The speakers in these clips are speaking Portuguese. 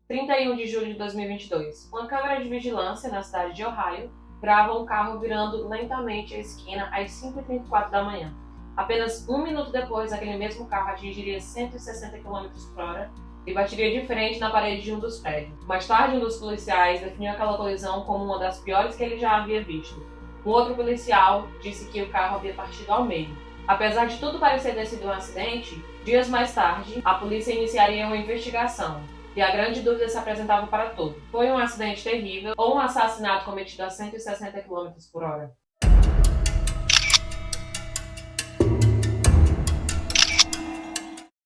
31 de julho de 2022. Uma câmera de vigilância na cidade de Ohio grava um carro virando lentamente a esquina às 5h34 da manhã. Apenas um minuto depois, aquele mesmo carro atingiria 160 km/h e bateria de frente na parede de um dos prédios. Mais tarde, um dos policiais definiu aquela colisão como uma das piores que ele já havia visto. Um outro policial disse que o carro havia partido ao meio. Apesar de tudo parecer ter sido um acidente, dias mais tarde, a polícia iniciaria uma investigação. E a grande dúvida se apresentava para todos. Foi um acidente terrível ou um assassinato cometido a 160 km/h?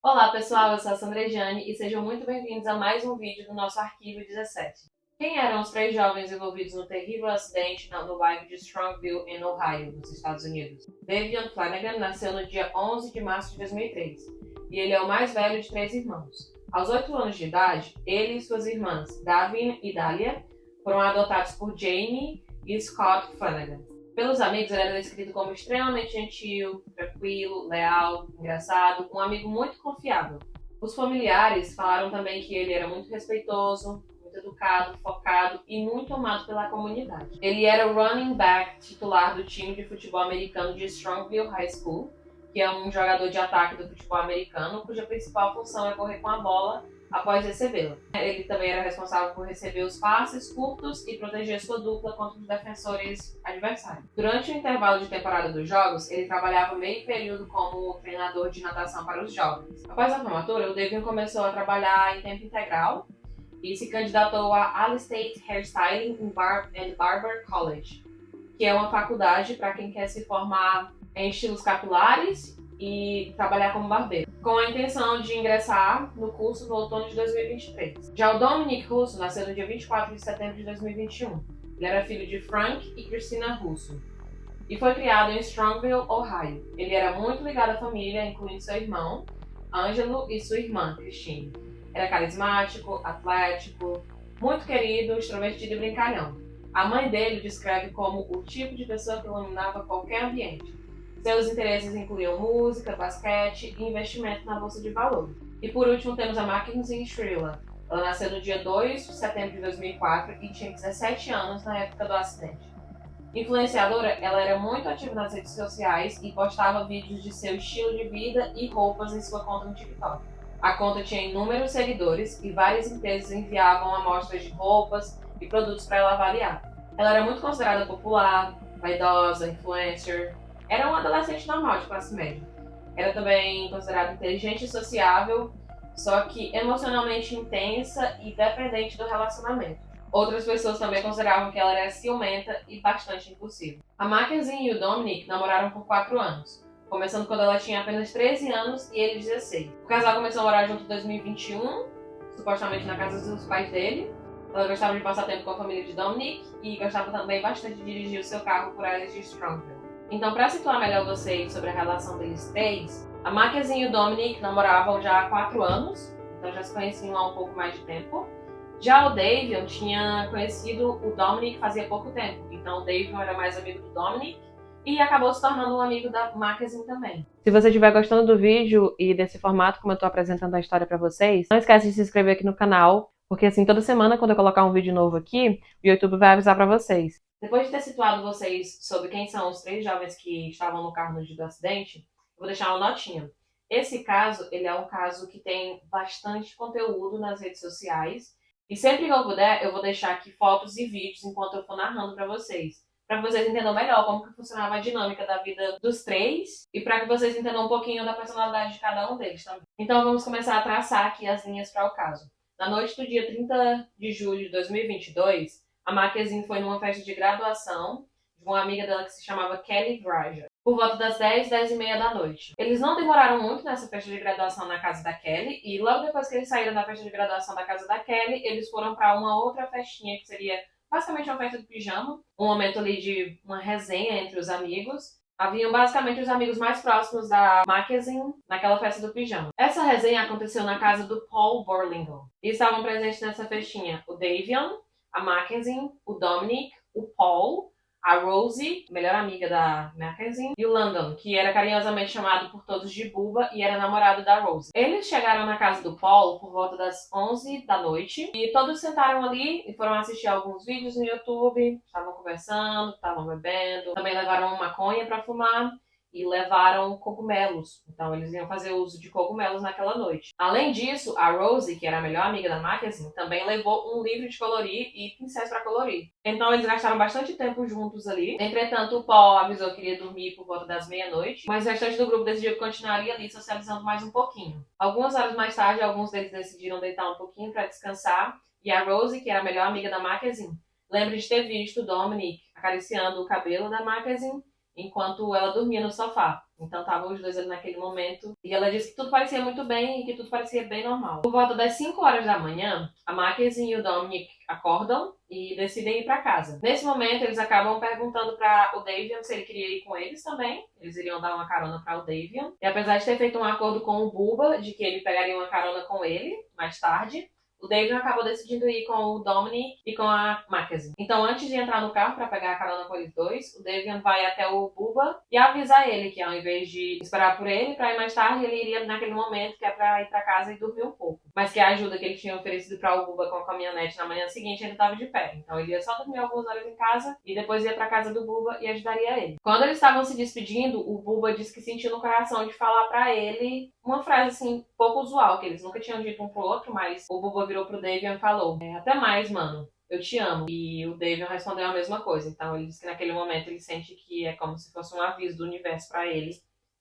Olá pessoal, eu sou a Sandra Jane e sejam muito bem-vindos a mais um vídeo do nosso Arquivo 17. Quem eram os 3 jovens envolvidos no terrível acidente no bairro de Strongville, em Ohio, nos Estados Unidos? Davion Flanagan nasceu no dia 11 de março de 2003 e ele é o mais velho de 3 irmãos. Aos 8 anos de idade, ele e suas irmãs, Davin e Dahlia, foram adotados por Jamie e Scott Flanagan. Pelos amigos, ele era descrito como extremamente gentil, tranquilo, leal, engraçado, um amigo muito confiável. Os familiares falaram também que ele era muito respeitoso, muito educado, focado e muito amado pela comunidade. Ele era o running back titular do time de futebol americano de Strongville High School, que é um jogador de ataque do futebol americano, cuja principal função é correr com a bola após recebê-la. Ele também era responsável por receber os passes curtos e proteger sua dupla contra os defensores adversários. Durante o intervalo de temporada dos jogos, ele trabalhava meio período como treinador de natação para os jovens. Após a formatura, o Davion começou a trabalhar em tempo integral e se candidatou a Alley State Hairstyling and Barber College, que é uma faculdade para quem quer se formar em estilos capilares e trabalhar como barbeiro, com a intenção de ingressar no curso no outono de 2023. Já o Dominic Russo nasceu no dia 24 de setembro de 2021. Ele era filho de Frank e Christina Russo e foi criado em Strongville, Ohio. Ele era muito ligado à família, incluindo seu irmão, Angelo, e sua irmã, Christine. Era carismático, atlético, muito querido, extrovertido e brincalhão. A mãe dele o descreve como o tipo de pessoa que iluminava qualquer ambiente. Seus interesses incluíam música, basquete e investimento na bolsa de valores. E por último temos a Mackenzie Shrilla. Ela nasceu no dia 2 de setembro de 2004 e tinha 17 anos na época do acidente. Influenciadora, ela era muito ativa nas redes sociais e postava vídeos de seu estilo de vida e roupas em sua conta no TikTok. A conta tinha inúmeros seguidores e várias empresas enviavam amostras de roupas e produtos para ela avaliar. Ela era muito considerada popular, vaidosa, influencer. Era uma adolescente normal de classe média. Era também considerada inteligente e sociável, só que emocionalmente intensa e dependente do relacionamento. Outras pessoas também consideravam que ela era ciumenta e bastante impulsiva. A Mackenzie e o Dominic namoraram por 4 anos, começando quando ela tinha apenas 13 anos e ele 16. O casal começou a morar junto em 2021, supostamente na casa dos pais dele. Ela gostava de passar tempo com a família de Dominic e gostava também bastante de dirigir o seu carro por áreas de Strongville. Então, para situar melhor vocês sobre a relação deles três, a Mackenzie e o Dominic namoravam já há 4 anos, então já se conheciam há um pouco mais de tempo. Já o Davion tinha conhecido o Dominic fazia pouco tempo, então o Davion era mais amigo do Dominic e acabou se tornando um amigo da Mackenzie também. Se você estiver gostando do vídeo e desse formato como eu estou apresentando a história para vocês, não esquece de se inscrever aqui no canal, porque assim toda semana quando eu colocar um vídeo novo aqui, o YouTube vai avisar para vocês. Depois de ter situado vocês sobre quem são os 3 jovens que estavam no carro no dia do acidente, eu vou deixar uma notinha. Esse caso, ele é um caso que tem bastante conteúdo nas redes sociais. E sempre que eu puder, eu vou deixar aqui fotos e vídeos enquanto eu for narrando para vocês vocês entendam melhor como que funcionava a dinâmica da vida dos 3 e para que vocês entendam um pouquinho da personalidade de cada um deles também. Então vamos começar a traçar aqui as linhas para o caso. Na noite do dia 30 de julho de 2022, a Mackenzie foi numa festa de graduação de uma amiga dela que se chamava Kelly Vraja, por volta das 10, 10h30 da noite. Eles não demoraram muito nessa festa de graduação na casa da Kelly, e logo depois que eles saíram da festa de graduação da casa da Kelly, eles foram para uma outra festinha que seria basicamente uma festa de pijama, um momento ali de uma resenha entre os amigos. Haviam basicamente os amigos mais próximos da Mackenzie naquela festa do pijama. Essa resenha aconteceu na casa do Paul Burlingame. E estavam presentes nessa festinha o Davion, a Mackenzie, o Dominic, o Paul, a Rosie, melhor amiga da Mackenzie, e o Landon, que era carinhosamente chamado por todos de Bubba e era namorado da Rosie. Eles chegaram na casa do Paul por volta das 11 da noite e todos sentaram ali e foram assistir alguns vídeos no YouTube, estavam conversando, estavam bebendo, também levaram maconha para fumar e levaram cogumelos. Então eles iam fazer uso de cogumelos naquela noite. Além disso, a Rosie, que era a melhor amiga da Mackenzie, também levou um livro de colorir e pincéis para colorir. Então eles gastaram bastante tempo juntos ali. Entretanto, o Paul avisou que iria dormir por volta das meia-noite, mas o restante do grupo decidiu que continuaria ali socializando mais um pouquinho. Algumas horas mais tarde, alguns deles decidiram deitar um pouquinho para descansar e a Rosie, que era a melhor amiga da Mackenzie, lembra de ter visto o Dominic acariciando o cabelo da Mackenzie enquanto ela dormia no sofá. Então estavam os dois ali naquele momento. E ela disse que tudo parecia muito bem e que tudo parecia bem normal. Por volta das 5 horas da manhã, a Mackenzie e o Dominic acordam e decidem ir para casa. Nesse momento, eles acabam perguntando para o Davian se ele queria ir com eles também. Eles iriam dar uma carona para o Davian. E apesar de ter feito um acordo com o Bubba de que ele pegaria uma carona com ele mais tarde, o Davian acabou decidindo ir com o Dominic e com a Mackenzie. Então, antes de entrar no carro para pegar a carona com eles dois, o Davian vai até o Bubba e avisa ele que ao invés de esperar por ele para ir mais tarde, ele iria naquele momento que é para ir para casa e dormir um pouco. Mas que a ajuda que ele tinha oferecido para o Bubba com a caminhonete na manhã seguinte, ele estava de pé. Então, ele ia só dormir algumas horas em casa e depois ia para casa do Bubba e ajudaria ele. Quando eles estavam se despedindo, o Bubba disse que sentiu no coração de falar para ele uma frase assim, pouco usual, que eles nunca tinham dito um pro outro, mas o Bubba virou pro Davian e falou: até mais, mano. Eu te amo. E o Davian respondeu a mesma coisa. Então ele disse que naquele momento ele sente que é como se fosse um aviso do universo pra ele.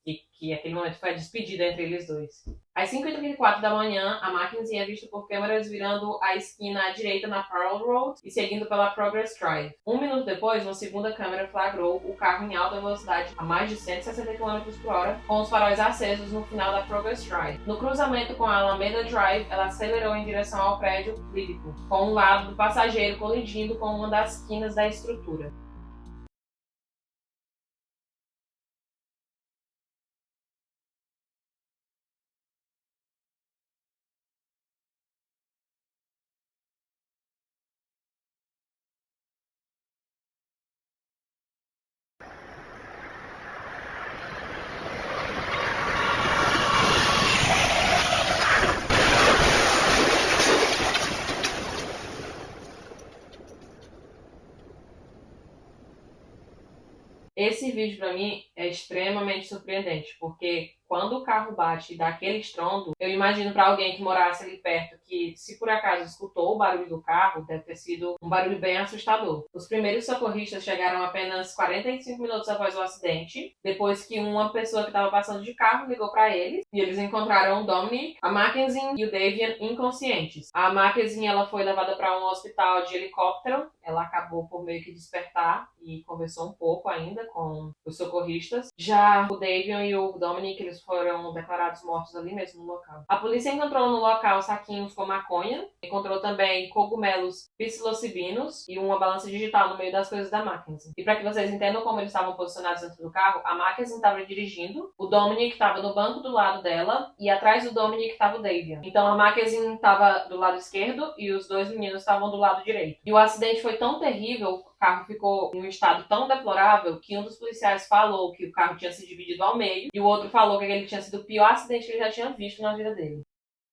E que aquele momento foi a despedida entre eles dois. Às 5h34 da manhã, a Mackenzie é vista por câmeras virando a esquina à direita na Pearl Road e seguindo pela Progress Drive. Um minuto depois, uma segunda câmera flagrou o carro em alta velocidade a mais de 160 km/h, com os faróis acesos no final da Progress Drive. No cruzamento com a Alameda Drive, ela acelerou em direção ao prédio lírico, com um lado do passageiro colidindo com uma das quinas da estrutura. Esse vídeo pra mim é extremamente surpreendente, porque quando o carro bate e dá aquele estrondo, eu imagino pra alguém que morasse ali perto que, se por acaso escutou o barulho do carro, deve ter sido um barulho bem assustador. Os primeiros socorristas chegaram apenas 45 minutos após o acidente, depois que uma pessoa que estava passando de carro ligou pra eles, e eles encontraram o Dominic, a Mackenzie e o Davian inconscientes. A Mackenzie, ela foi levada para um hospital de helicóptero, ela acabou por meio que despertar e conversou um pouco ainda com os socorristas. Já o Davian e o Dominic, eles foram declarados mortos ali mesmo no local. A polícia encontrou no local saquinhos com maconha, encontrou também cogumelos psilocibinos e uma balança digital no meio das coisas da Mackenzie. E para que vocês entendam como eles estavam posicionados dentro do carro, a Mackenzie estava dirigindo, o Dominic estava no banco do lado dela e atrás do Dominic estava o Davian. Então a Mackenzie estava do lado esquerdo e os dois meninos estavam do lado direito. E o acidente foi tão terrível, o carro ficou em um estado tão deplorável que um dos policiais falou que o carro tinha se dividido ao meio e o outro falou que ele tinha sido o pior acidente que ele já tinha visto na vida dele.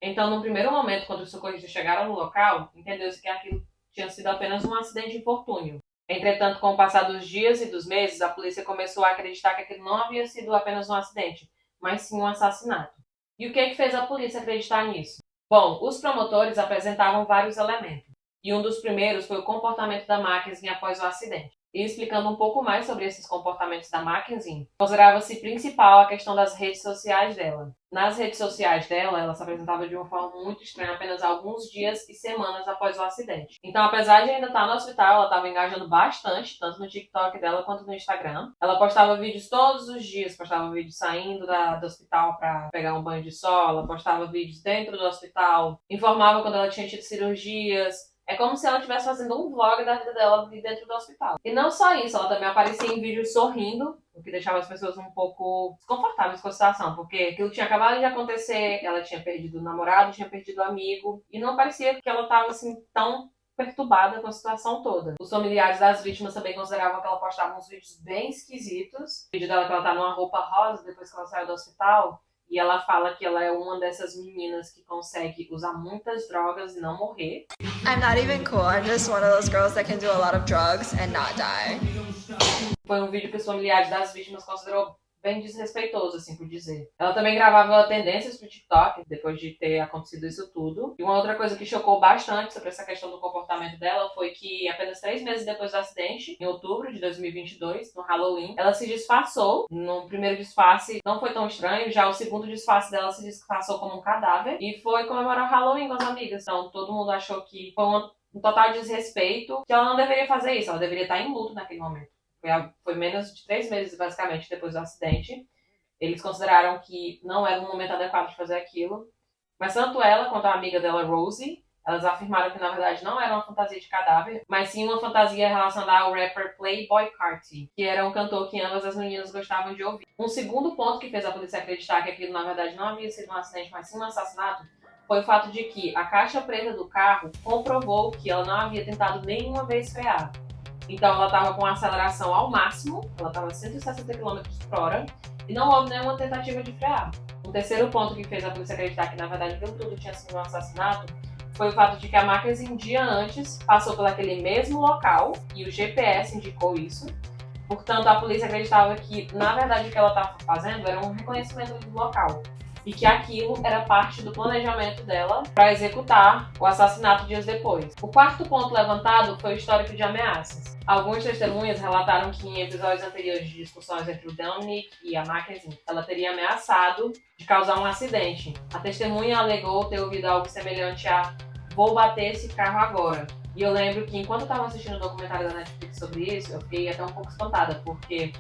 Então, no primeiro momento, quando os socorristas chegaram no local, entendeu-se que aquilo tinha sido apenas um acidente infortúnio. Entretanto, com o passar dos dias e dos meses, a polícia começou a acreditar que aquilo não havia sido apenas um acidente, mas sim um assassinato. E o que fez a polícia acreditar nisso? Bom, os promotores apresentavam vários elementos, e um dos primeiros foi o comportamento da Mackenzie após o acidente. E explicando um pouco mais sobre esses comportamentos da Mackenzie, considerava-se principal a questão das redes sociais dela. Nas redes sociais dela, ela se apresentava de uma forma muito estranha apenas alguns dias e semanas após o acidente. Então, apesar de ainda estar no hospital, ela estava engajando bastante, tanto no TikTok dela quanto no Instagram. Ela postava vídeos todos os dias, postava vídeos saindo do hospital para pegar um banho de sol, ela postava vídeos dentro do hospital, informava quando ela tinha tido cirurgias. É como se ela estivesse fazendo um vlog da vida dela dentro do hospital. E não só isso, ela também aparecia em vídeos sorrindo, o que deixava as pessoas um pouco desconfortáveis com a situação, porque aquilo tinha acabado de acontecer, ela tinha perdido o namorado, tinha perdido o amigo, e não parecia que ela estava assim tão perturbada com a situação toda. Os familiares das vítimas também consideravam que ela postava uns vídeos bem esquisitos. O vídeo dela que ela tá numa roupa rosa depois que ela saiu do hospital. E ela fala que ela é uma dessas meninas que consegue usar muitas drogas e não morrer. I'm not even cool. I'm just one of those girls that can do a lot of drugs and not die. Foi um vídeo que os familiares das vítimas considerou bem desrespeitoso, assim por dizer. Ela também gravava tendências pro TikTok, depois de ter acontecido isso tudo. E uma outra coisa que chocou bastante sobre essa questão do comportamento dela foi que apenas 3 meses depois do acidente, em outubro de 2022, no Halloween, ela se disfarçou. No primeiro disfarce não foi tão estranho, já o segundo disfarce dela se disfarçou como um cadáver e foi comemorar o Halloween com as amigas. Então todo mundo achou que foi um total desrespeito, que ela não deveria fazer isso, ela deveria estar em luto naquele momento. Foi menos de 3 meses, basicamente, depois do acidente. Eles consideraram que não era um momento adequado de fazer aquilo. Mas tanto ela quanto a amiga dela, Rosie, elas afirmaram que, na verdade, não era uma fantasia de cadáver, mas sim uma fantasia relacionada ao rapper Playboi Carti, que era um cantor que ambas as meninas gostavam de ouvir. Um segundo ponto que fez a polícia acreditar que aquilo, na verdade, não havia sido um acidente, mas sim um assassinato, foi o fato de que a caixa preta do carro comprovou que ela não havia tentado nenhuma vez frear. Então ela estava com a aceleração ao máximo, ela estava a 160 km por hora, e não houve nenhuma tentativa de frear. Um terceiro ponto que fez a polícia acreditar que, na verdade, aquilo tudo tinha sido um assassinato foi o fato de que a Mackenzie, um dia antes, passou por aquele mesmo local, e o GPS indicou isso. Portanto, a polícia acreditava que, na verdade, o que ela estava fazendo era um reconhecimento do local. E que aquilo era parte do planejamento dela para executar o assassinato dias depois. O quarto ponto levantado foi o histórico de ameaças. Algumas testemunhas relataram que em episódios anteriores de discussões entre o Dominic e a Mackenzie, ela teria ameaçado de causar um acidente. A testemunha alegou ter ouvido algo semelhante a "vou bater esse carro agora". E eu lembro que enquanto eu estava assistindo o documentário da Netflix sobre isso, eu fiquei até um pouco espantada, porque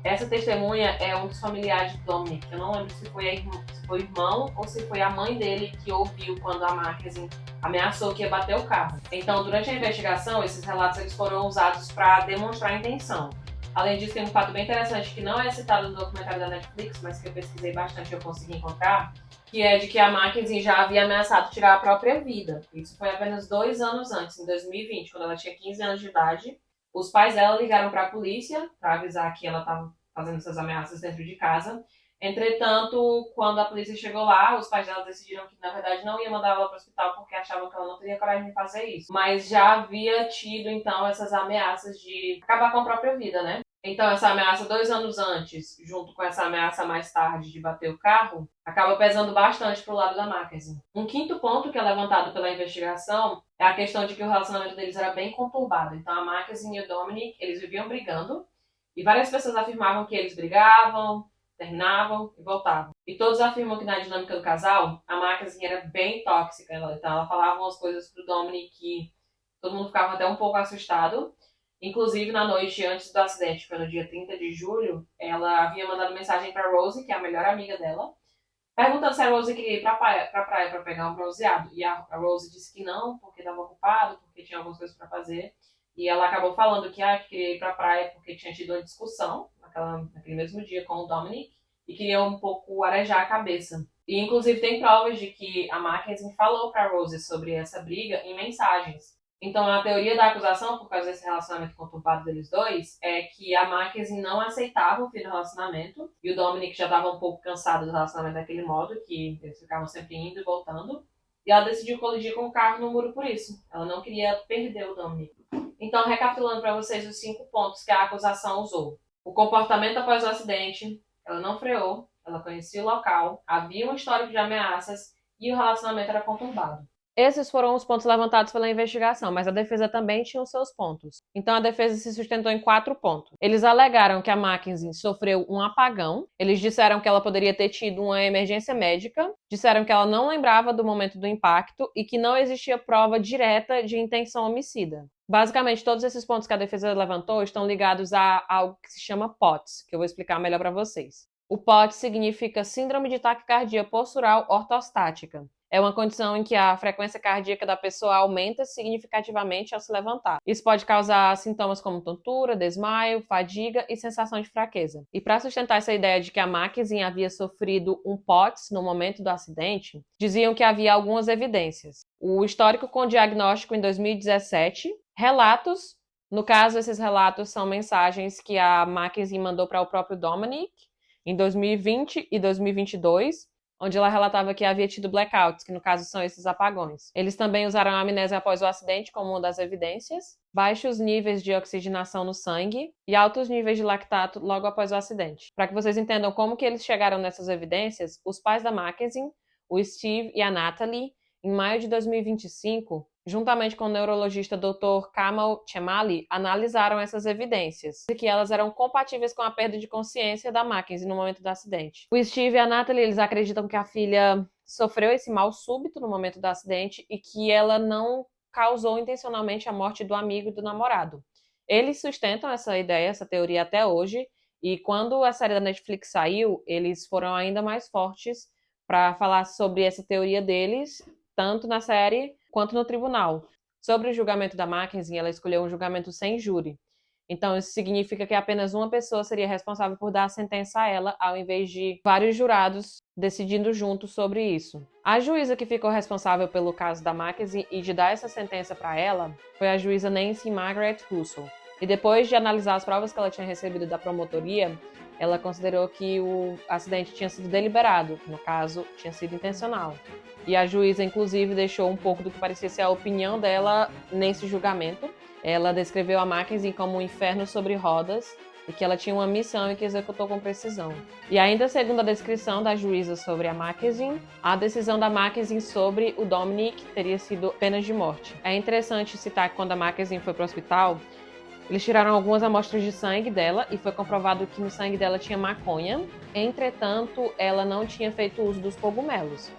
essa testemunha é um dos familiares de Dominic. Eu não lembro se foi o irmão ou se foi a mãe dele que ouviu quando a Mackenzie ameaçou que ia bater o carro. Então, durante a investigação, esses relatos eles foram usados para demonstrar a intenção. Além disso, tem um fato bem interessante que não é citado no documentário da Netflix, mas que eu pesquisei bastante e eu consegui encontrar, que é de que a Mackenzie já havia ameaçado tirar a própria vida. Isso foi apenas 2 anos antes, em 2020, quando ela tinha 15 anos de idade. Os pais dela ligaram para a polícia para avisar que ela estava fazendo essas ameaças dentro de casa. Entretanto, quando a polícia chegou lá, os pais dela decidiram que, na verdade, não ia mandar ela para o hospital porque achavam que ela não teria coragem de fazer isso. Mas já havia tido, então, essas ameaças de acabar com a própria vida, né? Então, essa ameaça 2 anos antes, junto com essa ameaça mais tarde de bater o carro, acaba pesando bastante pro lado da Mackenzie. Um quinto ponto que é levantado pela investigação é a questão de que o relacionamento deles era bem conturbado. Então, a Mackenzie e o Dominic, eles viviam brigando, e várias pessoas afirmavam que eles brigavam, terminavam e voltavam. E todos afirmam que na dinâmica do casal, a Mackenzie era bem tóxica. Então, ela falava umas coisas pro Dominic que todo mundo ficava até um pouco assustado. Inclusive, na noite antes do acidente, foi no dia 30 de julho, ela havia mandado mensagem para Rosie, que é a melhor amiga dela, perguntando se a Rosie queria ir pra praia para pegar um bronzeado. E a Rosie disse que não, porque estava ocupado, porque tinha algumas coisas para fazer. E ela acabou falando que queria ir pra praia porque tinha tido uma discussão naquele mesmo dia com o Dominic e queria um pouco arejar a cabeça. E, inclusive, tem provas de que a Mackenzie falou para Rosie sobre essa briga em mensagens. Então, a teoria da acusação, por causa desse relacionamento conturbado deles dois, é que a Mackenzie não aceitava o fim do relacionamento e o Dominic já estava um pouco cansado do relacionamento daquele modo, que eles ficavam sempre indo e voltando. E ela decidiu colidir com o carro no muro por isso. Ela não queria perder o Dominic. Então, recapitulando para vocês os 5 pontos que a acusação usou. O comportamento após o acidente, ela não freou, ela conhecia o local, havia um histórico de ameaças e o relacionamento era conturbado. Esses foram os pontos levantados pela investigação, mas a defesa também tinha os seus pontos. Então a defesa se sustentou em 4 pontos. Eles alegaram que a Mackenzie sofreu um apagão, eles disseram que ela poderia ter tido uma emergência médica, disseram que ela não lembrava do momento do impacto e que não existia prova direta de intenção homicida. Basicamente, todos esses pontos que a defesa levantou estão ligados a algo que se chama POTS, que eu vou explicar melhor para vocês. O POTS significa Síndrome de Taquicardia Postural Ortostática. é uma condição em que a frequência cardíaca da pessoa aumenta significativamente ao se levantar. Isso pode causar sintomas como tontura, desmaio, fadiga e sensação de fraqueza. E para sustentar essa ideia de que a Mackenzie havia sofrido um POTS no momento do acidente, diziam que havia algumas evidências. O histórico com diagnóstico em 2017, relatos, no caso esses relatos são mensagens que a Mackenzie mandou para o próprio Dominic em 2020 e 2022, onde ela relatava que havia tido blackouts, que no caso são esses apagões. Eles também usaram a amnésia após o acidente como uma das evidências, baixos níveis de oxigenação no sangue e altos níveis de lactato logo após o acidente. Para que vocês entendam como que eles chegaram nessas evidências, os pais da Mackenzie, o Steve e a Natalie, em maio de 2025, juntamente com o neurologista Dr. Kamal Chemali, analisaram essas evidências de que elas eram compatíveis com a perda de consciência da Mackenzie no momento do acidente. O Steve e a Natalie, eles acreditam que a filha sofreu esse mal súbito no momento do acidente e que ela não causou intencionalmente a morte do amigo e do namorado. Eles sustentam essa ideia, essa teoria até hoje, e quando a série da Netflix saiu, eles foram ainda mais fortes para falar sobre essa teoria deles, tanto na série quanto no tribunal. Sobre o julgamento da Mackenzie, ela escolheu um julgamento sem júri. Então, isso significa que apenas uma pessoa seria responsável por dar a sentença a ela, ao invés de vários jurados decidindo juntos sobre isso. A juíza que ficou responsável pelo caso da Mackenzie e de dar essa sentença para ela foi a juíza Nancy Margaret Russell. E depois de analisar as provas que ela tinha recebido da promotoria, ela considerou que o acidente tinha sido deliberado, no caso, tinha sido intencional. E a juíza, inclusive, deixou um pouco do que parecia ser a opinião dela nesse julgamento. Ela descreveu a Mackenzie como um inferno sobre rodas e que ela tinha uma missão e que executou com precisão. E ainda segundo a descrição da juíza sobre a Mackenzie, a decisão da Mackenzie sobre o Dominic teria sido pena de morte. É interessante citar que quando a Mackenzie foi para o hospital, eles tiraram algumas amostras de sangue dela e foi comprovado que no sangue dela tinha maconha. Entretanto, ela não tinha feito uso dos cogumelos.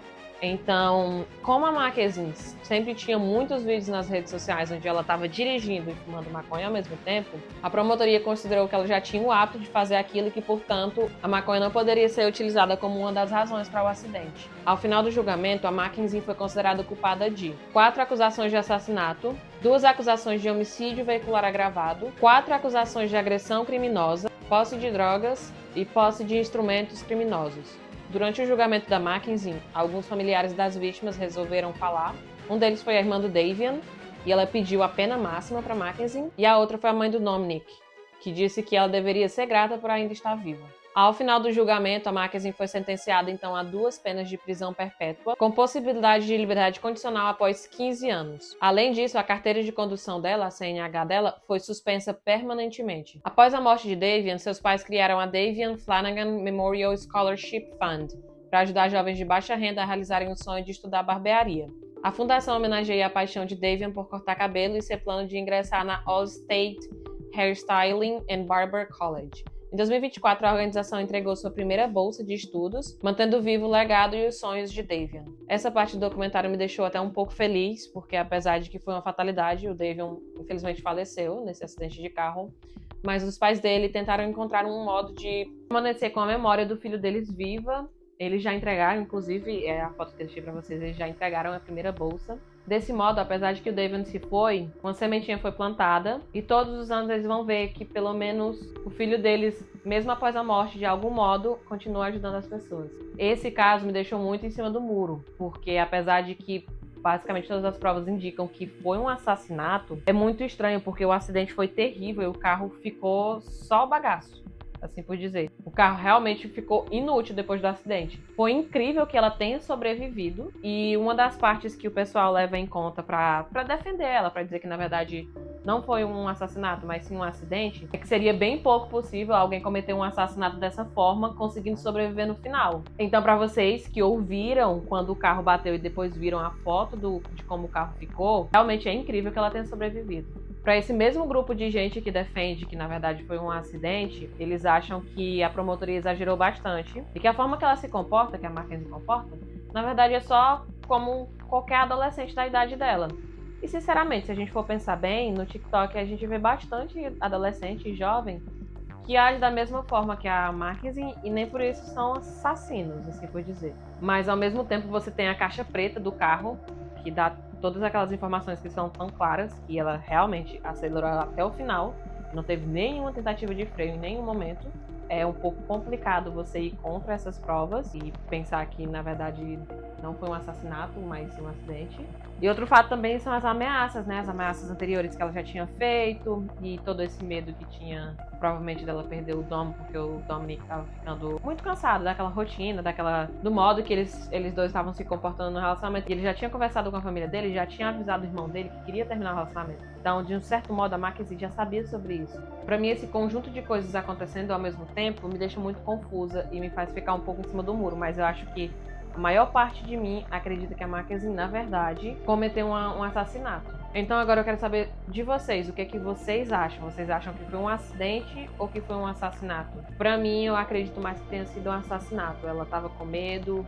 Então, como a Mackenzie sempre tinha muitos vídeos nas redes sociais onde ela estava dirigindo e fumando maconha ao mesmo tempo, a promotoria considerou que ela já tinha o hábito de fazer aquilo e que, portanto, a maconha não poderia ser utilizada como uma das razões para o acidente. Ao final do julgamento, a Mackenzie foi considerada culpada de 4 acusações de assassinato, 2 acusações de homicídio veicular agravado, 4 acusações de agressão criminosa, posse de drogas e posse de instrumentos criminosos. Durante o julgamento da Mackenzie, alguns familiares das vítimas resolveram falar. Um deles foi a irmã do Davian, e ela pediu a pena máxima para Mackenzie, e a outra foi a mãe do Dominic, que disse que ela deveria ser grata por ainda estar viva. Ao final do julgamento, a Mackenzie foi sentenciada então a 2 penas de prisão perpétua, com possibilidade de liberdade condicional após 15 anos. Além disso, a carteira de condução dela, a CNH dela, foi suspensa permanentemente. Após a morte de Davian, seus pais criaram a Davian Flanagan Memorial Scholarship Fund, para ajudar jovens de baixa renda a realizarem o sonho de estudar barbearia. A fundação homenageia a paixão de Davian por cortar cabelo e seu plano de ingressar na All-State Hairstyling and Barber College. Em 2024, a organização entregou sua primeira bolsa de estudos, mantendo vivo o legado e os sonhos de Davian. Essa parte do documentário me deixou até um pouco feliz, porque apesar de que foi uma fatalidade, o Davian infelizmente faleceu nesse acidente de carro, mas os pais dele tentaram encontrar um modo de permanecer com a memória do filho deles viva. Eles já entregaram, inclusive, a foto que eu deixei pra vocês, eles já entregaram a primeira bolsa. Desse modo, apesar de que o Davian se foi, uma sementinha foi plantada e todos os anos eles vão ver que pelo menos o filho deles, mesmo após a morte, de algum modo, continua ajudando as pessoas. Esse caso me deixou muito em cima do muro, porque apesar de que basicamente todas as provas indicam que foi um assassinato, é muito estranho porque o acidente foi terrível e o carro ficou só o bagaço, assim por dizer. O carro realmente ficou inútil depois do acidente. Foi incrível que ela tenha sobrevivido e uma das partes que o pessoal leva em conta pra defender ela, pra dizer que na verdade não foi um assassinato, mas sim um acidente, é que seria bem pouco possível alguém cometer um assassinato dessa forma, conseguindo sobreviver no final. Então, pra vocês que ouviram quando o carro bateu e depois viram a foto de como o carro ficou, realmente é incrível que ela tenha sobrevivido. Para esse mesmo grupo de gente que defende que na verdade foi um acidente, eles acham que a promotoria exagerou bastante e que a forma que ela se comporta, que a Mackenzie se comporta, na verdade é só como qualquer adolescente da idade dela. E sinceramente, se a gente for pensar bem, no TikTok a gente vê bastante adolescente e jovem que agem da mesma forma que a Mackenzie e nem por isso são assassinos, assim por dizer. Mas ao mesmo tempo você tem a caixa preta do carro, que dá todas aquelas informações que são tão claras, que ela realmente acelerou até o final, não teve nenhuma tentativa de freio em nenhum momento. É um pouco complicado você ir contra essas provas e pensar que, na verdade, não foi um assassinato, mas sim um acidente. E outro fato também são as ameaças, né? As ameaças anteriores que ela já tinha feito e todo esse medo que tinha, provavelmente, dela perder o Dom, porque o Dominic estava ficando muito cansado daquela rotina, do modo que eles dois estavam se comportando no relacionamento. E ele já tinha conversado com a família dele, já tinha avisado o irmão dele que queria terminar o relacionamento. Então, de um certo modo, a Mackenzie já sabia sobre isso. Pra mim, esse conjunto de coisas acontecendo ao mesmo tempo me deixa muito confusa e me faz ficar um pouco em cima do muro, mas eu acho que a maior parte de mim acredita que a Mackenzie, na verdade, cometeu um assassinato. Então agora eu quero saber de vocês, o que é que vocês acham? Vocês acham que foi um acidente ou que foi um assassinato? Pra mim, eu acredito mais que tenha sido um assassinato. Ela tava com medo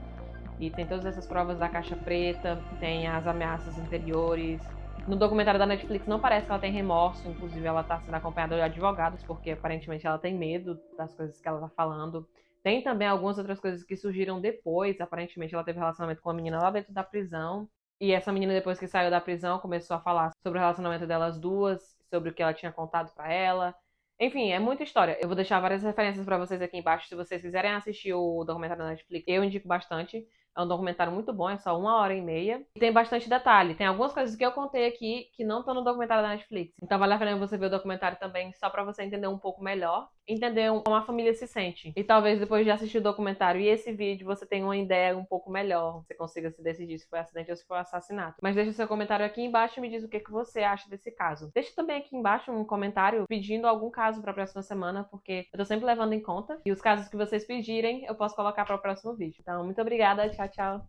e tem todas essas provas da caixa preta, tem as ameaças anteriores. No documentário da Netflix não parece que ela tem remorso, inclusive ela tá sendo acompanhada de advogados, porque aparentemente ela tem medo das coisas que ela tá falando. Tem também algumas outras coisas que surgiram depois, aparentemente ela teve relacionamento com uma menina lá dentro da prisão. E essa menina, depois que saiu da prisão, começou a falar sobre o relacionamento delas duas, sobre o que ela tinha contado pra ela. Enfim, é muita história. Eu vou deixar várias referências pra vocês aqui embaixo, se vocês quiserem assistir o documentário da Netflix. Eu indico bastante. É um documentário muito bom, é só 1h30. E tem bastante detalhe. Tem algumas coisas que eu contei aqui que não estão no documentário da Netflix. Então vale a pena você ver o documentário também, só pra você entender um pouco melhor. Entender como a família se sente. E talvez depois de assistir o documentário e esse vídeo, você tenha uma ideia um pouco melhor. Você consiga se decidir se foi acidente ou se foi assassinato. Mas deixa seu comentário aqui embaixo e me diz o que você acha desse caso. Deixa também aqui embaixo um comentário pedindo algum caso pra próxima semana, porque eu tô sempre levando em conta. E os casos que vocês pedirem, eu posso colocar para o próximo vídeo. Então, muito obrigada. Tchau, tchau.